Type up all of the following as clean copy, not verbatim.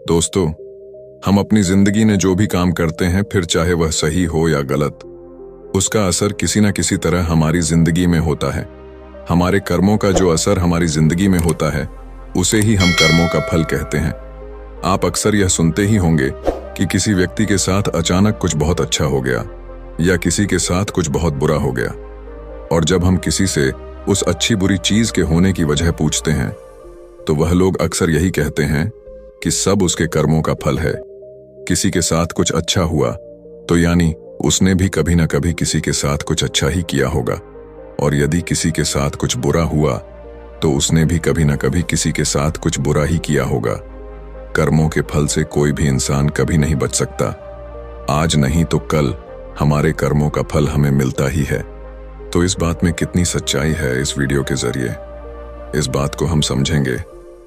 दोस्तों, हम अपनी जिंदगी में जो भी काम करते हैं, फिर चाहे वह सही हो या गलत, उसका असर किसी न किसी तरह हमारी जिंदगी में होता है। हमारे कर्मों का जो असर हमारी जिंदगी में होता है, उसे ही हम कर्मों का फल कहते हैं। आप अक्सर यह सुनते ही होंगे कि किसी व्यक्ति के साथ अचानक कुछ बहुत अच्छा हो गया या किसी के साथ कुछ बहुत बुरा हो गया। और जब हम किसी से उस अच्छी बुरी चीज के होने की वजह पूछते हैं, तो वह लोग अक्सर यही कहते हैं कि सब उसके कर्मों का फल है। किसी के साथ कुछ अच्छा हुआ तो यानी उसने भी कभी न कभी किसी के साथ कुछ अच्छा ही किया होगा, और यदि किसी के साथ कुछ बुरा हुआ तो उसने भी कभी न कभी किसी के साथ कुछ बुरा ही किया होगा। कर्मों के फल से कोई भी इंसान कभी नहीं बच सकता। आज नहीं तो कल हमारे कर्मों का फल हमें मिलता ही है। तो इस बात में कितनी सच्चाई है, इस वीडियो के जरिए इस बात को हम समझेंगे।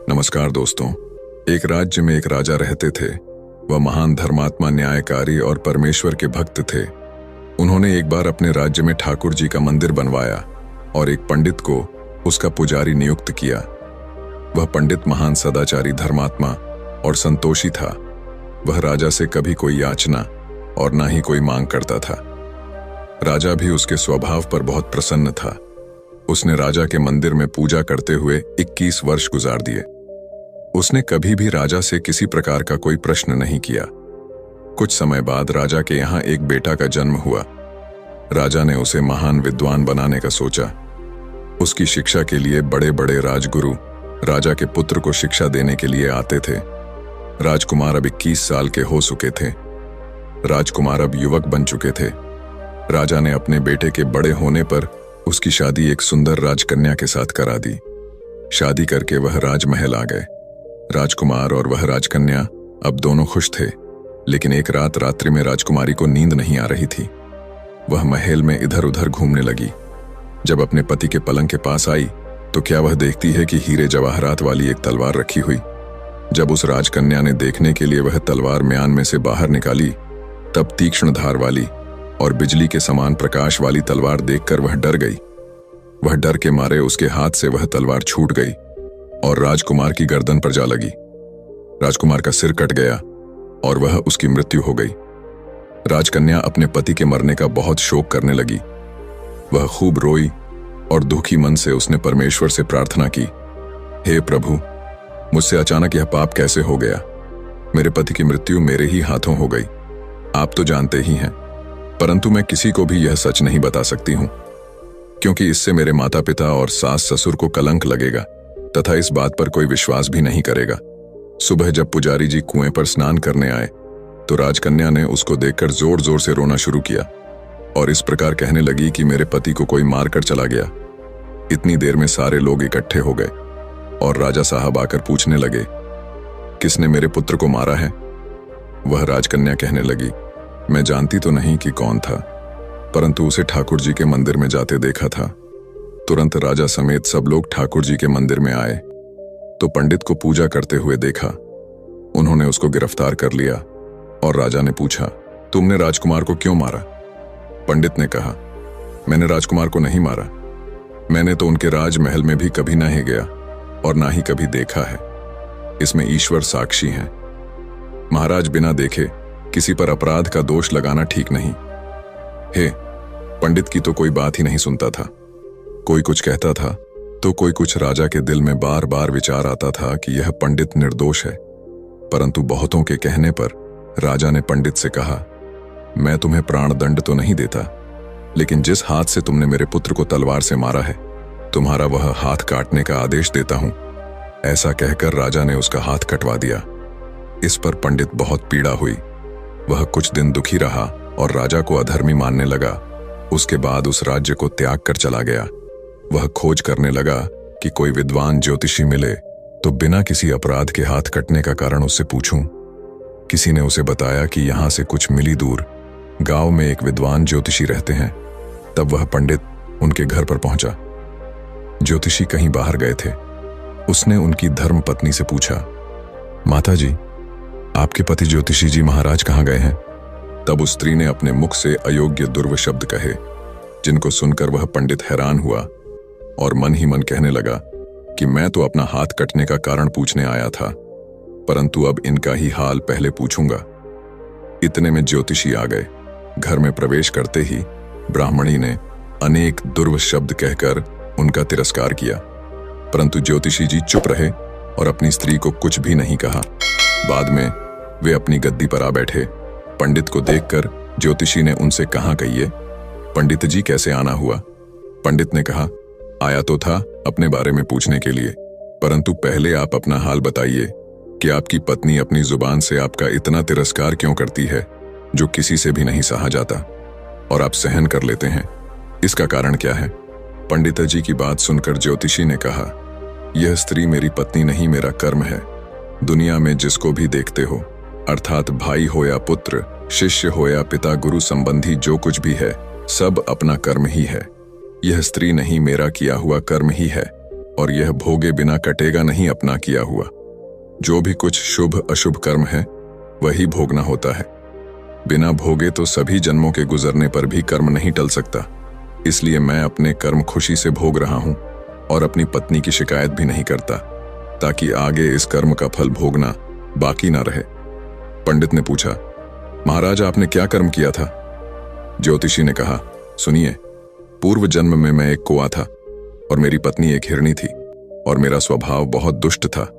नमस्कार दोस्तों, एक राज्य में एक राजा रहते थे। वह महान धर्मात्मा, न्यायकारी और परमेश्वर के भक्त थे। उन्होंने एक बार अपने राज्य में ठाकुर जी का मंदिर बनवाया और एक पंडित को उसका पुजारी नियुक्त किया। वह पंडित महान सदाचारी, धर्मात्मा और संतोषी था। वह राजा से कभी कोई याचना और ना ही कोई मांग करता था। राजा भी उसके स्वभाव पर बहुत प्रसन्न था। उसने राजा के मंदिर में पूजा करते हुए 21 वर्ष गुजार दिए। उसने कभी भी राजा से किसी प्रकार का कोई प्रश्न नहीं किया। कुछ समय बाद राजा के यहाँ एक बेटा का जन्म हुआ। राजा ने उसे महान विद्वान बनाने का सोचा। उसकी शिक्षा के लिए बड़े बड़े राजगुरु राजा के पुत्र को शिक्षा देने के लिए आते थे। राजकुमार अब 21 साल के हो चुके थे। राजकुमार अब युवक बन चुके थे। राजा ने अपने बेटे के बड़े होने पर उसकी शादी एक सुंदर राजकन्या के साथ करा दी। शादी करके वह राजमहल आ गए। राजकुमार और वह राजकन्या अब दोनों खुश थे, लेकिन एक रात रात्रि में राजकुमारी को नींद नहीं आ रही थी। वह महल में इधर उधर घूमने लगी। जब अपने पति के पलंग के पास आई तो क्या वह देखती है कि हीरे जवाहरात वाली एक तलवार रखी हुई। जब उस राजकन्या ने देखने के लिए वह तलवार म्यान में से बाहर निकाली, तब तीक्ष्ण धार वाली और बिजली के समान प्रकाश वाली तलवार देखकर वह डर गई। वह डर के मारे उसके हाथ से वह तलवार छूट गई और राजकुमार की गर्दन पर जा लगी। राजकुमार का सिर कट गया और वह उसकी मृत्यु हो गई। राजकन्या अपने पति के मरने का बहुत शोक करने लगी। वह खूब रोई और दुखी मन से उसने परमेश्वर से प्रार्थना की, हे प्रभु, मुझसे अचानक यह पाप कैसे हो गया? मेरे पति की मृत्यु मेरे ही हाथों हो गई। आप तो जानते ही हैं, परंतु मैं किसी को भी यह सच नहीं बता सकती हूं, क्योंकि इससे मेरे माता पिता और सास ससुर को कलंक लगेगा तथा इस बात पर कोई विश्वास भी नहीं करेगा। सुबह जब पुजारी जी कुएं पर स्नान करने आए तो राजकन्या ने उसको देखकर जोर जोर से रोना शुरू किया और इस प्रकार कहने लगी कि मेरे पति को कोई मार कर चला गया। इतनी देर में सारे लोग इकट्ठे हो गए और राजा साहब आकर पूछने लगे, किसने मेरे पुत्र को मारा है? वह राजकन्या कहने लगी, मैं जानती तो नहीं कि कौन था, परंतु उसे ठाकुर जी के मंदिर में जाते देखा था। तुरंत राजा समेत सब लोग ठाकुर जी के मंदिर में आए तो पंडित को पूजा करते हुए देखा। उन्होंने उसको गिरफ्तार कर लिया और राजा ने पूछा, तुमने राजकुमार को क्यों मारा? पंडित ने कहा, मैंने राजकुमार को नहीं मारा। मैंने तो उनके राजमहल में भी कभी नहीं गया और ना ही कभी देखा है। इसमें ईश्वर साक्षी हैं। महाराज, बिना देखे किसी पर अपराध का दोष लगाना ठीक नहीं। हे, पंडित की तो कोई बात ही नहीं सुनता था। कोई कुछ कहता था तो कोई कुछ। राजा के दिल में बार बार विचार आता था कि यह पंडित निर्दोष है, परंतु बहुतों के कहने पर राजा ने पंडित से कहा, मैं तुम्हें प्राण दंड तो नहीं देता, लेकिन जिस हाथ से तुमने मेरे पुत्र को तलवार से मारा है, तुम्हारा वह हाथ काटने का आदेश देता हूं। ऐसा कहकर राजा ने उसका हाथ कटवा दिया। इस पर पंडित बहुत पीड़ा हुई। वह कुछ दिन दुखी रहा और राजा को अधर्मी मानने लगा। उसके बाद उस राज्य को त्याग कर चला गया। वह खोज करने लगा कि कोई विद्वान ज्योतिषी मिले तो बिना किसी अपराध के हाथ कटने का कारण उससे पूछूं। किसी ने उसे बताया कि यहां से कुछ मील दूर गांव में एक विद्वान ज्योतिषी रहते हैं। तब वह पंडित उनके घर पर पहुंचा। ज्योतिषी कहीं बाहर गए थे। उसने उनकी धर्म पत्नी से पूछा, माता जी, आपके पति ज्योतिषी जी महाराज कहाँ गए हैं? तब उस स्त्री ने अपने मुख से अयोग्य दुर्व शब्द कहे, जिनको सुनकर वह पंडित हैरान हुआ और मन ही मन कहने लगा कि मैं तो अपना हाथ कटने का कारण पूछने आया था, परंतु अब इनका ही हाल पहले पूछूंगा। इतने में ज्योतिषी आ गए। घर में प्रवेश करते ही ब्राह्मणी ने अनेक दुर्व शब्द कहकर उनका तिरस्कार किया, परंतु ज्योतिषी जी चुप रहे और अपनी स्त्री को कुछ भी नहीं कहा। बाद में वे अपनी गद्दी पर आ बैठे। पंडित को देखकर ज्योतिषी ने उनसे कहा, कहिए पंडित जी कैसे आना हुआ? पंडित ने कहा, आया तो था अपने बारे में पूछने के लिए, परंतु पहले आप अपना हाल बताइए कि आपकी पत्नी अपनी जुबान से आपका इतना तिरस्कार क्यों करती है, जो किसी से भी नहीं सहा जाता और आप सहन कर लेते हैं। इसका कारण क्या है? पंडित जी की बात सुनकर ज्योतिषी ने कहा, यह स्त्री मेरी पत्नी नहीं, मेरा कर्म है। दुनिया में जिसको भी देखते हो, अर्थात भाई हो या पुत्र, शिष्य हो या पिता, गुरु संबंधी जो कुछ भी है, सब अपना कर्म ही है। यह स्त्री नहीं, मेरा किया हुआ कर्म ही है, और यह भोगे बिना कटेगा नहीं अपना किया हुआ। जो भी कुछ शुभ अशुभ कर्म है वही भोगना होता है। बिना भोगे तो सभी जन्मों के गुजरने पर भी कर्म नहीं टल सकता। इसलिए मैं अपने कर्म खुशी से भोग रहा हूं और अपनी पत्नी की शिकायत भी नहीं करता, ताकि आगे इस कर्म का फल भोगना बाकी ना रहे। पंडित ने पूछा, महाराज आपने क्या कर्म किया था? ज्योतिषी ने कहा, सुनिए, पूर्व जन्म में मैं एक कुआं था और मेरी पत्नी एक हिरणी थी, और मेरा स्वभाव बहुत दुष्ट था।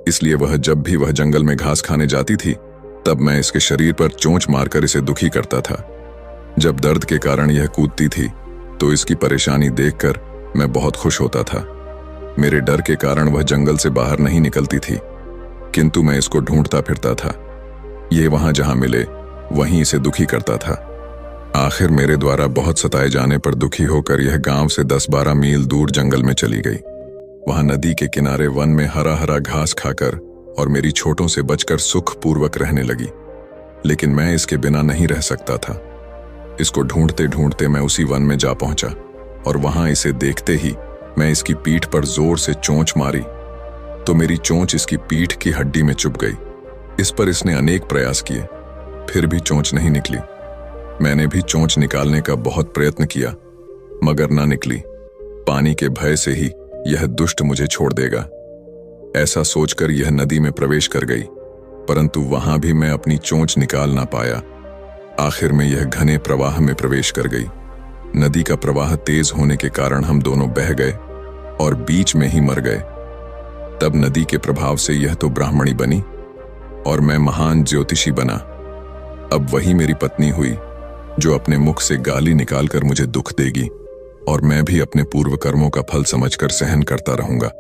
इसलिए वह जब भी वह जंगल में घास खाने जाती थी, तब मैं इसके शरीर पर चोंच मारकर इसे दुखी करता था। जब दर्द के कारण यह कूदती थी तो इसकी परेशानी देखकर मैं बहुत खुश होता था। मेरे डर के कारण वह जंगल से बाहर नहीं निकलती थी, किंतु मैं इसको ढूंढता फिरता था। ये वहां जहां मिले वहीं इसे दुखी करता था। आखिर मेरे द्वारा बहुत सताए जाने पर दुखी होकर यह गांव से 10-12 मील दूर जंगल में चली गई। वहां नदी के किनारे वन में हरा हरा घास खाकर और मेरी छोटों से बचकर सुख पूर्वक रहने लगी। लेकिन मैं इसके बिना नहीं रह सकता था। इसको ढूंढते ढूंढते मैं उसी वन में जा पहुंचा, और वहां इसे देखते ही मैं इसकी पीठ पर जोर से चोंच मारी तो मेरी चोंच इसकी पीठ की हड्डी में चुभ गई। इस पर इसने अनेक प्रयास किए, फिर भी चोंच नहीं निकली। मैंने भी चोंच निकालने का बहुत प्रयत्न किया, मगर ना निकली। पानी के भय से ही यह दुष्ट मुझे छोड़ देगा, ऐसा सोचकर यह नदी में प्रवेश कर गई, परंतु वहां भी मैं अपनी चोंच निकाल ना पाया। आखिर में यह घने प्रवाह में प्रवेश कर गई। नदी का प्रवाह तेज होने के कारण हम दोनों बह गए और बीच में ही मर गए। तब नदी के प्रभाव से यह तो ब्राह्मणी बनी और मैं महान ज्योतिषी बना। अब वही मेरी पत्नी हुई जो अपने मुख से गाली निकालकर मुझे दुख देगी, और मैं भी अपने पूर्व कर्मों का फल समझकर सहन करता रहूंगा।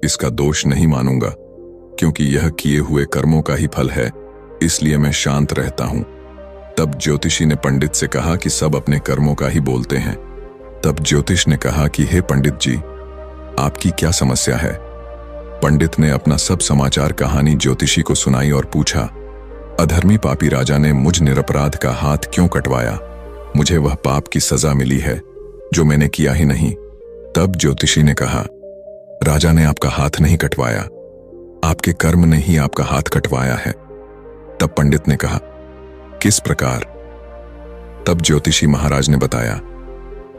इसका दोष नहीं मानूंगा, क्योंकि यह किए हुए कर्मों का ही फल है, इसलिए मैं शांत रहता हूं। तब ज्योतिषी ने पंडित से कहा कि सब अपने कर्मों का ही बोलते हैं। तब ज्योतिष ने कहा कि हे पंडित जी, आपकी क्या समस्या है? पंडित ने अपना सब समाचार कहानी ज्योतिषी को सुनाई और पूछा, अधर्मी पापी राजा ने मुझ निरपराध का हाथ क्यों कटवाया? मुझे वह पाप की सजा मिली है जो मैंने किया ही नहीं। तब ज्योतिषी ने कहा, राजा ने आपका हाथ नहीं कटवाया, आपके कर्म ने ही आपका हाथ कटवाया है। तब पंडित ने कहा, किस प्रकार? तब ज्योतिषी महाराज ने बताया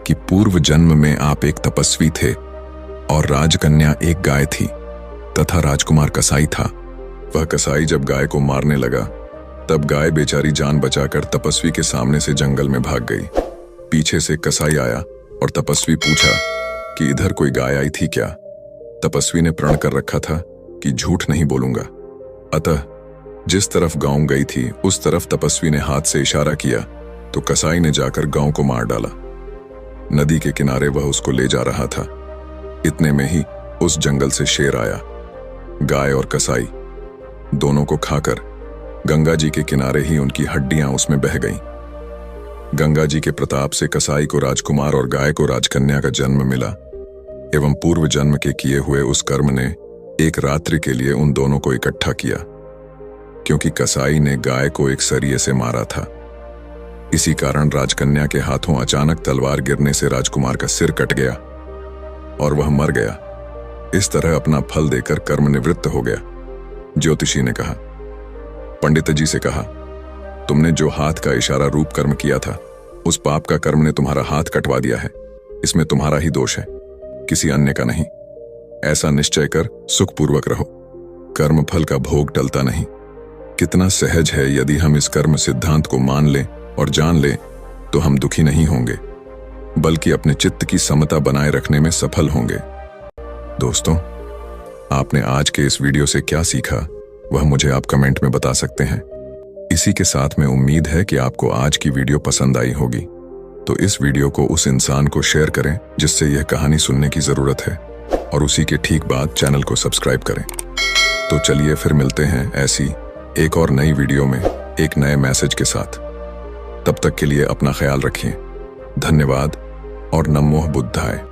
कि पूर्व जन्म में आप एक तपस्वी थे और राजकन्या एक गाय थी तथा राजकुमार कसाई था। वह कसाई जब गाय को मारने लगा, तब गाय बेचारी जान बचाकर तपस्वी के सामने से जंगल में भाग गई। पीछे से कसाई आया और तपस्वी पूछा कि इधर कोई गाय आई थी क्या? तपस्वी ने प्रण कर रखा था कि झूठ नहीं बोलूंगा, अतः जिस तरफ गांव गई थी उस तरफ तपस्वी ने हाथ से इशारा किया तो कसाई ने जाकर गांव को मार डाला। नदी के किनारे वह उसको ले जा रहा था। इतने में ही उस जंगल से शेर आया। गाय और कसाई दोनों को खाकर गंगा जी के किनारे ही उनकी हड्डियां उसमें बह गईं। गंगा जी के प्रताप से कसाई को राजकुमार और गाय को राजकन्या का जन्म मिला, एवं पूर्व जन्म के किए हुए उस कर्म ने एक रात्रि के लिए उन दोनों को इकट्ठा किया, क्योंकि कसाई ने गाय को एक सरिये से मारा था। इसी कारण राजकन्या के हाथों अचानक तलवार गिरने से राजकुमार का सिर कट गया और वह मर गया। इस तरह अपना फल देकर कर्म निवृत्त हो गया। ज्योतिषी ने कहा, पंडित जी से कहा, तुमने जो हाथ का इशारा रूप कर्म किया था, उस पाप का कर्म ने तुम्हारा हाथ कटवा दिया है। इसमें तुम्हारा ही दोष है, किसी अन्य का नहीं। ऐसा निश्चय कर सुखपूर्वक रहो। कर्मफल का भोग टलता नहीं। कितना सहज है, यदि हम इस कर्म सिद्धांत को मान लें और जान लें तो हम दुखी नहीं होंगे, बल्कि अपने चित्त की समता बनाए रखने में सफल होंगे। दोस्तों, आपने आज के इस वीडियो से क्या सीखा वह मुझे आप कमेंट में बता सकते हैं। इसी के साथ में उम्मीद है कि आपको आज की वीडियो पसंद आई होगी, तो इस वीडियो को उस इंसान को शेयर करें जिससे यह कहानी सुनने की जरूरत है, और उसी के ठीक बाद चैनल को सब्सक्राइब करें। तो चलिए फिर मिलते हैं ऐसी एक और नई वीडियो में एक नए मैसेज के साथ। तब तक के लिए अपना ख्याल रखिए। धन्यवाद और नमो बुद्धाय।